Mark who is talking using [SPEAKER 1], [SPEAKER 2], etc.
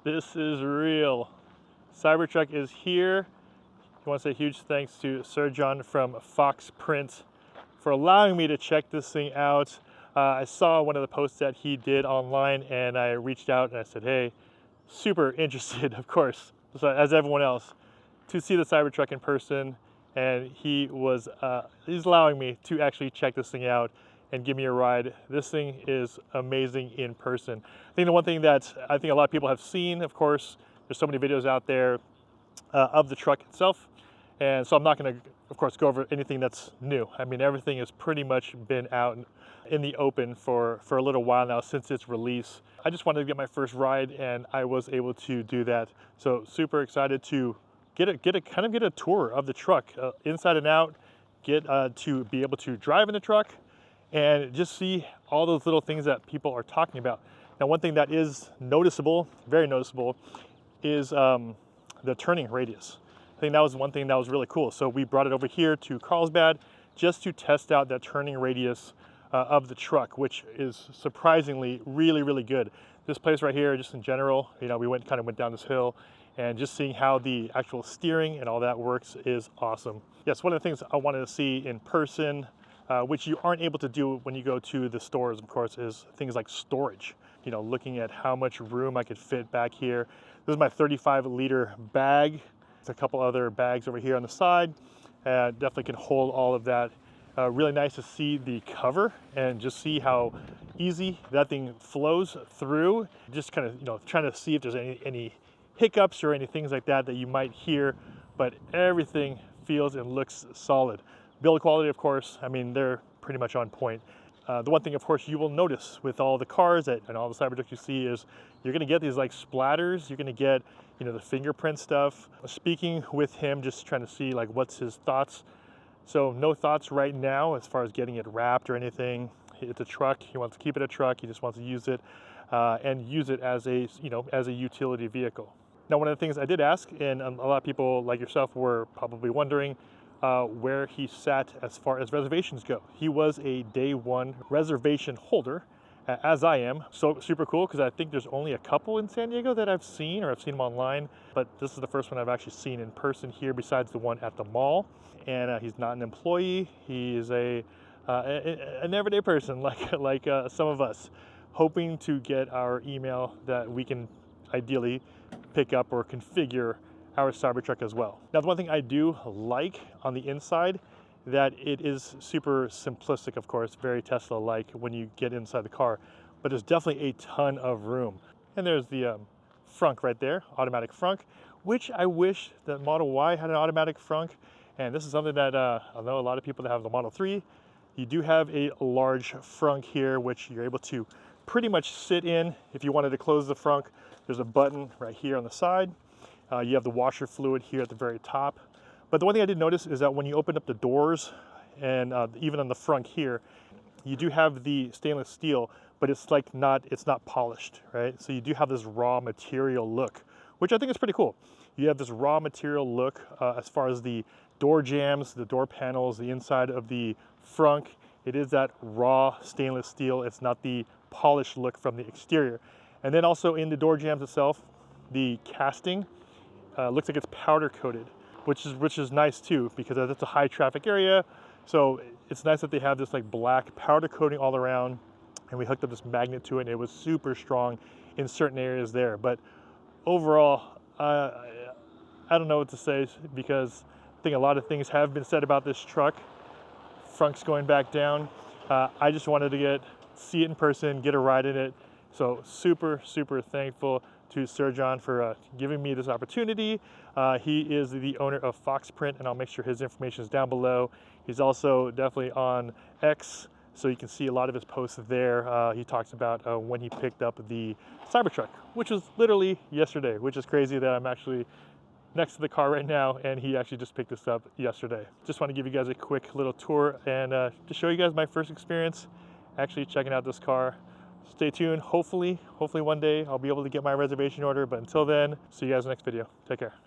[SPEAKER 1] This is real. Cybertruck is here. I want to say a huge thanks to Sir John from Fox Print for allowing me to check this thing out. I saw one of the posts that he did online and I reached out and I said, hey, super interested, of course, as everyone else, to see the Cybertruck in person. And he's allowing me to actually check this thing out and give me a ride. This thing is amazing in person. I think the one thing that I think a lot of people have seen, of course, there's so many videos out there of the truck itself. And so I'm not gonna, of course, go over anything that's new. I mean, everything has pretty much been out in the open for a little while now since its release. I just wanted to get my first ride and I was able to do that. So super excited to get a tour of the truck inside and out, get to be able to drive in the truck and just see all those little things that people are talking about. Now, one thing that is noticeable, very noticeable, is the turning radius. I think that was one thing that was really cool. So we brought it over here to Carlsbad just to test out that turning radius of the truck, which is surprisingly really, really good. This place right here, just in general, you know, we kind of went down this hill and just seeing how the actual steering and all that works is awesome. Yes, one of the things I wanted to see in person, which you aren't able to do when you go to the stores, of course, is things like storage. You know, looking at how much room I could fit back here. This is my 35-liter bag. There's a couple other bags over here on the side. Definitely can hold all of that. Really nice to see the cover and just see how easy that thing flows through. Just kind of, you know, trying to see if there's any hiccups or any things like that that you might hear, but everything feels and looks solid. Build quality, of course, I mean, they're pretty much on point. The one thing, of course, you will notice with all the cars and all the Cybertrucks you see is you're gonna get these like splatters, you're gonna get, you know, the fingerprint stuff. Speaking with him, just trying to see like what's his thoughts. So no thoughts right now as far as getting it wrapped or anything. It's a truck, he wants to keep it a truck, he just wants to use it and use it as a, you know, as a utility vehicle. Now, one of the things I did ask, and a lot of people like yourself were probably wondering, where he sat as far as reservations go. He was a day one reservation holder, as I am. So super cool, because I think there's only a couple in San Diego that I've seen, or I've seen them online, but this is the first one I've actually seen in person here besides the one at the mall. And he's not an employee. He is an everyday person like some of us, hoping to get our email that we can ideally pick up or configure our Cybertruck as well. Now, the one thing I do like on the inside, that it is super simplistic, of course, very Tesla-like when you get inside the car, but there's definitely a ton of room. And there's the frunk right there, automatic frunk, which I wish that Model Y had an automatic frunk. And this is something that I know a lot of people that have the Model 3, you do have a large frunk here, which you're able to pretty much sit in. If you wanted to close the frunk, there's a button right here on the side. You have the washer fluid here at the very top. But the one thing I did notice is that when you open up the doors and even on the front here, you do have the stainless steel, but it's not polished, right? So you do have this raw material look, which I think is pretty cool. You have this raw material look as far as the door jambs, the door panels, the inside of the frunk. It is that raw stainless steel. It's not the polished look from the exterior. And then also in the door jambs itself, the casting looks like it's powder coated, which is nice too, because that's a high traffic area. So it's nice that they have this like black powder coating all around, and we hooked up this magnet to it and it was super strong in certain areas there. But overall, I don't know what to say, because I think a lot of things have been said about this truck. Frunk's going back down. I just wanted to see it in person, get a ride in it. So super thankful to Sir John for giving me this opportunity. He is the owner of Fox Print, and I'll make sure his information is down below. He's also definitely on X, so you can see a lot of his posts there. He talks about when he picked up the Cybertruck, which was literally yesterday, which is crazy that I'm actually next to the car right now, and he actually just picked this up yesterday. Just want to give you guys a quick little tour and to show you guys my first experience actually checking out this car. Stay tuned. Hopefully one day I'll be able to get my reservation order, but until then, see you guys in the next video. Take care.